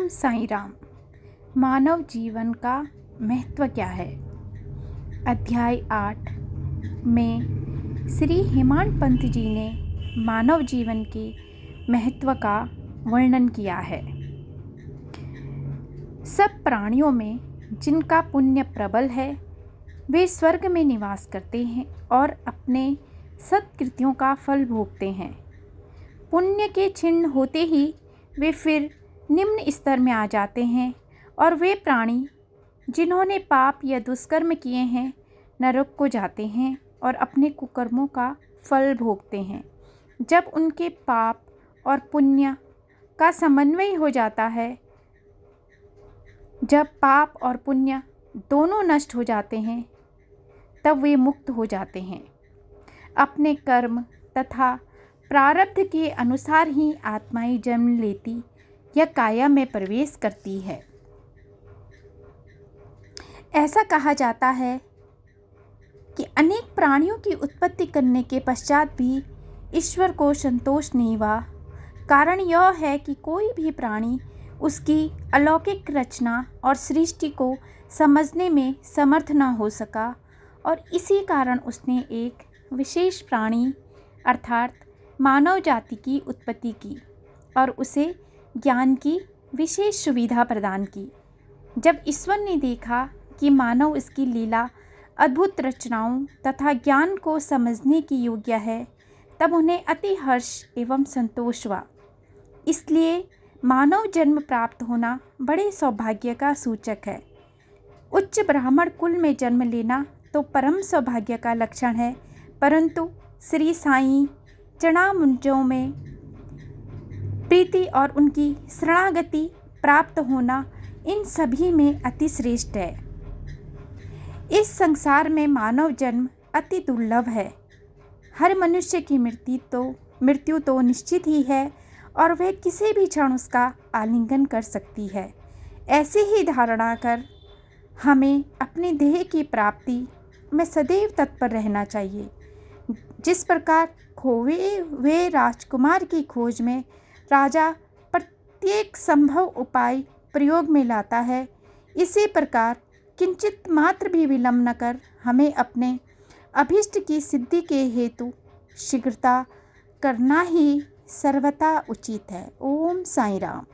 ओम साईं राम। मानव जीवन का महत्व क्या है? अध्याय 8 में श्री हेमाड पंत जी ने मानव जीवन के महत्व का वर्णन किया है। सब प्राणियों में जिनका पुण्य प्रबल है वे स्वर्ग में निवास करते हैं और अपने सत्कृत्यों का फल भोगते हैं। पुण्य के क्षीण होते ही वे फिर निम्न स्तर में आ जाते हैं और वे प्राणी जिन्होंने पाप या दुष्कर्म किए हैं नरक को जाते हैं और अपने कुकर्मों का फल भोगते हैं। जब उनके पाप और पुण्य का समन्वय हो जाता है, जब पाप और पुण्य दोनों नष्ट हो जाते हैं, तब वे मुक्त हो जाते हैं। अपने कर्म तथा प्रारब्ध के अनुसार ही आत्माएं जन्म लेती या काया में प्रवेश करती है। ऐसा कहा जाता है कि अनेक प्राणियों की उत्पत्ति करने के पश्चात भी ईश्वर को संतोष नहीं हुआ। कारण यह है कि कोई भी प्राणी उसकी अलौकिक रचना और सृष्टि को समझने में समर्थ न हो सका और इसी कारण उसने एक विशेष प्राणी अर्थात मानव जाति की उत्पत्ति की और उसे ज्ञान की विशेष सुविधा प्रदान की। जब ईश्वर ने देखा कि मानव इसकी लीला अद्भुत रचनाओं तथा ज्ञान को समझने की योग्य है, तब उन्हें अति हर्ष एवं संतोष हुआ। इसलिए मानव जन्म प्राप्त होना बड़े सौभाग्य का सूचक है। उच्च ब्राह्मण कुल में जन्म लेना तो परम सौभाग्य का लक्षण है, परंतु श्री साईं चरणाम्बुजों में प्रीति और उनकी शरणागति प्राप्त होना इन सभी में अति श्रेष्ठ है। इस संसार में मानव जन्म अति दुर्लभ है। हर मनुष्य की मृत्यु तो निश्चित ही है और वह किसी भी क्षण उसका आलिंगन कर सकती है। ऐसी ही धारणा कर हमें अपने देह की प्राप्ति में सदैव तत्पर रहना चाहिए। जिस प्रकार खोए हुए राजकुमार की खोज में राजा प्रत्येक संभव उपाय प्रयोग में लाता है, इसी प्रकार किंचित मात्र भी विलंब न कर हमें अपने अभीष्ट की सिद्धि के हेतु शीघ्रता करना ही सर्वथा उचित है। ओम साईं राम।